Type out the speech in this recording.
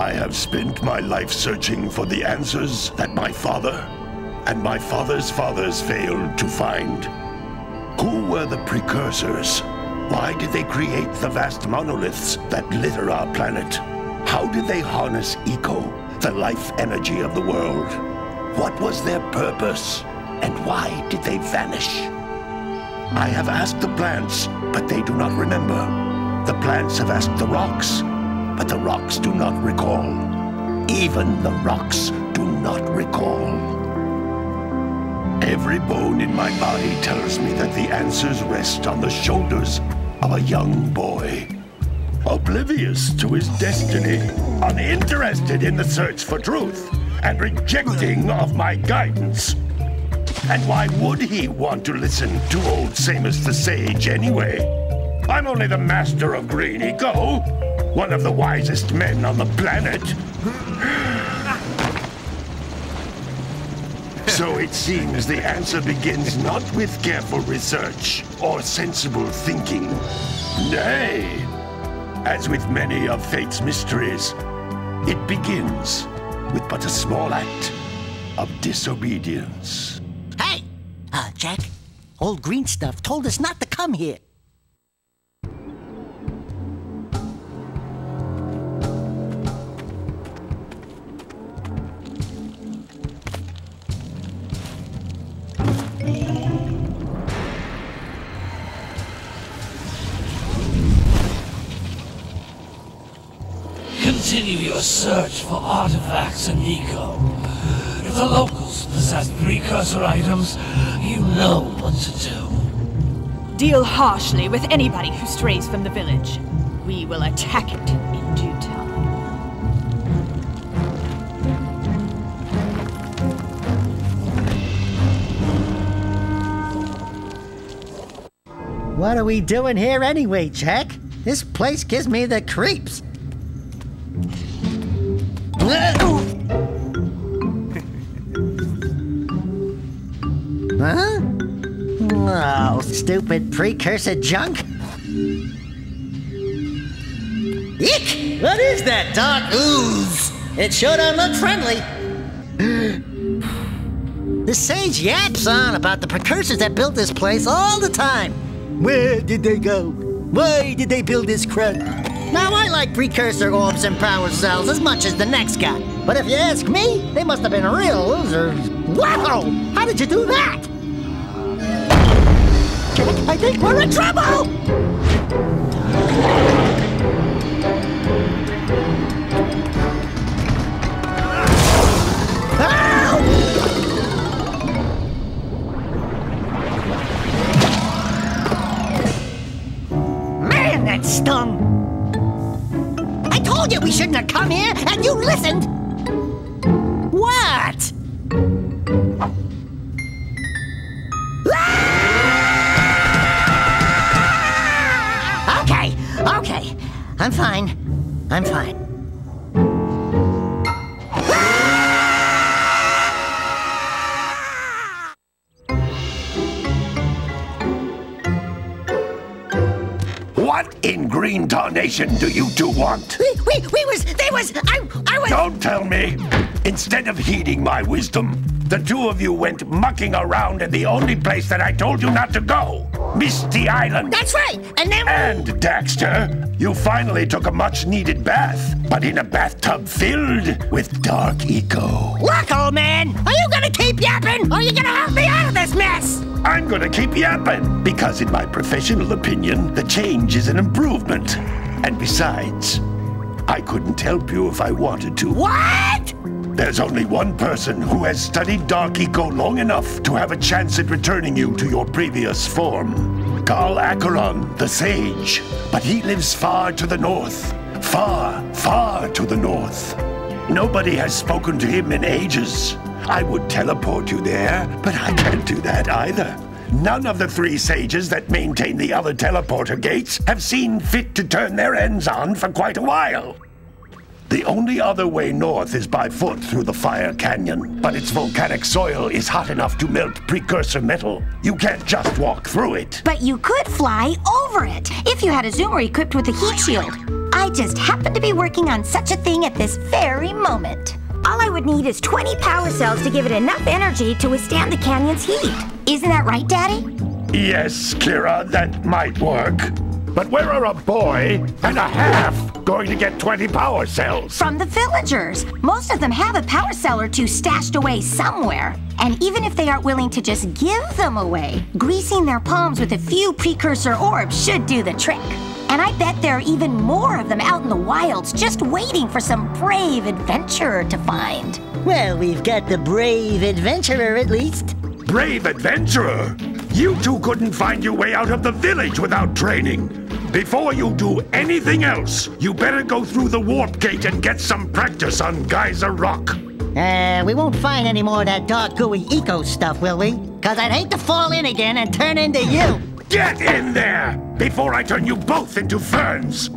I have spent my life searching for the answers that my father and my father's fathers failed to find. Who were the precursors? Why did they create the vast monoliths that litter our planet? How did they harness eco, the life energy of the world? What was their purpose? And why did they vanish? I have asked the plants, but they do not remember. The plants have asked the rocks, but the rocks do not recall. Even the rocks do not recall. Every bone in my body tells me that the answers rest on the shoulders of a young boy. Oblivious to his destiny, uninterested in the search for truth, and rejecting of my guidance. And why would he want to listen to old Samus the Sage anyway? I'm only the master of green eco, one of the wisest men on the planet. So it seems the answer begins not with careful research or sensible thinking. Nay, as with many of fate's mysteries, it begins with but a small act of disobedience. Hey! Jack, old green stuff told us not to come here. Continue your search for artifacts and eco. If the locals possess precursor items, you know what to do. Deal harshly with anybody who strays from the village. We will attack it in due time. What are we doing here anyway, Jack? This place gives me the creeps. Huh? Oh, stupid precursor junk. Eek! What is that dark ooze? It sure don't look friendly. The sage yaps on about the precursors that built this place all the time. Where did they go? Why did they build this crud? Now, I like precursor orbs and power cells as much as the next guy. But if you ask me, they must have been real losers. Wow! How did you do that? Jack, I think we're in trouble! Man, that stung! I told you we shouldn't have come here, and you listened! What? Okay. I'm fine. What in green tarnation do you two want? I was... Don't tell me! Instead of heeding my wisdom, the two of you went mucking around in the only place that I told you not to go! Misty Island! That's right! And then... And, Daxter, you finally took a much-needed bath, but in a bathtub filled with dark eco. Look, old man! Are you gonna keep yapping, or are you gonna help me out of this mess? I'm gonna keep yapping, because in my professional opinion, the change is an improvement. And besides, I couldn't help you if I wanted to. What? There's only one person who has studied Dark Eco long enough to have a chance at returning you to your previous form. Carl Acheron, the Sage. But he lives far to the north. Far, far to the north. Nobody has spoken to him in ages. I would teleport you there, but I can't do that either. None of the three sages that maintain the other teleporter gates have seen fit to turn their ends on for quite a while. The only other way north is by foot through the Fire Canyon, but its volcanic soil is hot enough to melt precursor metal. You can't just walk through it. But you could fly over it, if you had a zoomer equipped with a heat shield. I I just happen to be working on such a thing at this very moment. All I would need is 20 power cells to give it enough energy to withstand the canyon's heat. Isn't that right, Daddy? Yes, Kira, that might work. But where are a boy and a half going to get 20 power cells? From the villagers. Most of them have a power cell or two stashed away somewhere. And even if they aren't willing to just give them away, greasing their palms with a few precursor orbs should do the trick. And I bet there are even more of them out in the wilds just waiting for some brave adventurer to find. Well, we've got the brave adventurer at least. Brave adventurer? You two couldn't find your way out of the village without training. Before you do anything else, you better go through the warp gate and get some practice on Geyser Rock. We won't find any more of that dark gooey eco stuff, will we? 'Cause I'd hate to fall in again and turn into you. Get in there before I turn you both into ferns.